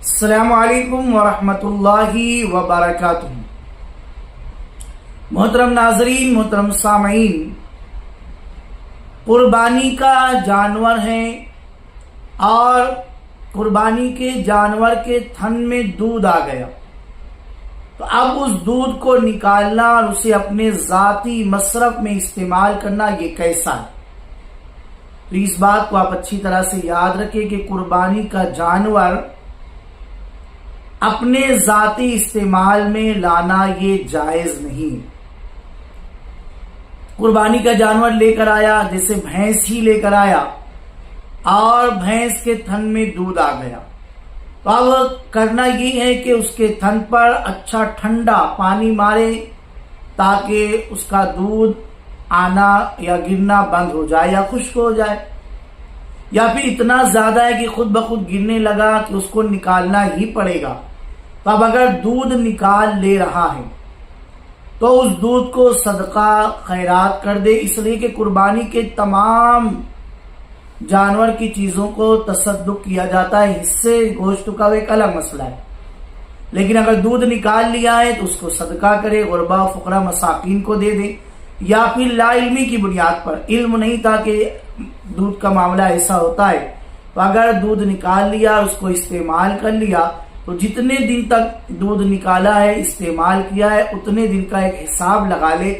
السلام علیکم ورحمۃ اللہ وبرکاتہ۔ محترم ناظرین، محترم سامعین، قربانی کا جانور ہے اور قربانی کے جانور کے تھن میں دودھ آ گیا، تو اب اس دودھ کو نکالنا اور اسے اپنے ذاتی مصرف میں استعمال کرنا یہ کیسا ہے؟ تو اس بات کو آپ اچھی طرح سے یاد رکھیں کہ قربانی کا جانور اپنے ذاتی استعمال میں لانا یہ جائز نہیں۔ قربانی کا جانور لے کر آیا، جیسے بھینس ہی لے کر آیا اور بھینس کے تھن میں دودھ آ گیا، تو اب کرنا یہ ہے کہ اس کے تھن پر اچھا ٹھنڈا پانی مارے تاکہ اس کا دودھ آنا یا گرنا بند ہو جائے یا خشک ہو جائے، یا پھر اتنا زیادہ ہے کہ خود بخود گرنے لگا کہ اس کو نکالنا ہی پڑے گا۔ تو اب اگر دودھ نکال لے رہا ہے تو اس دودھ کو صدقہ خیرات کر دے، اس لیے کہ قربانی کے تمام جانور کی چیزوں کو تصدق کیا جاتا ہے، حصے گوشت کا ایک الگ مسئلہ ہے، لیکن اگر دودھ نکال لیا ہے تو اس کو صدقہ کرے، غربا فقراء مساکین کو دے دے، یا پھر لا علمی کی بنیاد پر، علم نہیں تھا کہ دودھ کا معاملہ ایسا ہوتا ہے، تو اگر دودھ نکال لیا اس کو استعمال کر لیا تو جتنے دن تک دودھ نکالا ہے استعمال کیا ہے اتنے دن کا ایک حساب لگا لے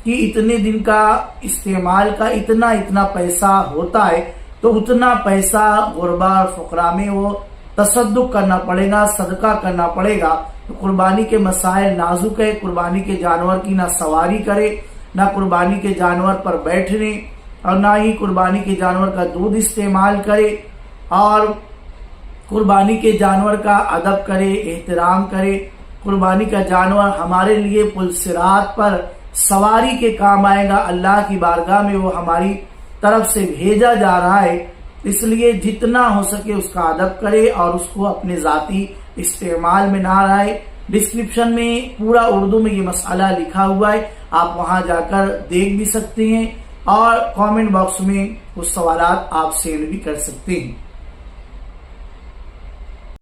کہ اتنے دن کا استعمال کا اتنا پیسہ ہوتا ہے، تو اتنا پیسہ غربا اور فقراء میں وہ تصدق کرنا پڑے گا، صدقہ کرنا پڑے گا۔ تو قربانی کے مسائل نازک ہے، قربانی کے جانور کی نہ سواری کرے، نہ قربانی کے جانور پر بیٹھنے، اور نہ ہی قربانی کے جانور کا دودھ استعمال کرے، اور قربانی کے جانور کا ادب کرے، احترام کرے۔ قربانی کا جانور ہمارے لیے پل صراط پر سواری کے کام آئے گا، اللہ کی بارگاہ میں وہ ہماری طرف سے بھیجا جا رہا ہے، اس لیے جتنا ہو سکے اس کا ادب کرے اور اس کو اپنے ذاتی استعمال میں نہ لائے۔ ڈسکرپشن میں پورا اردو میں یہ مسئلہ لکھا ہوا ہے، آپ وہاں جا کر دیکھ بھی سکتے ہیں، اور کامنٹ باکس میں کچھ سوالات آپ سینڈ بھی کر سکتے ہیں۔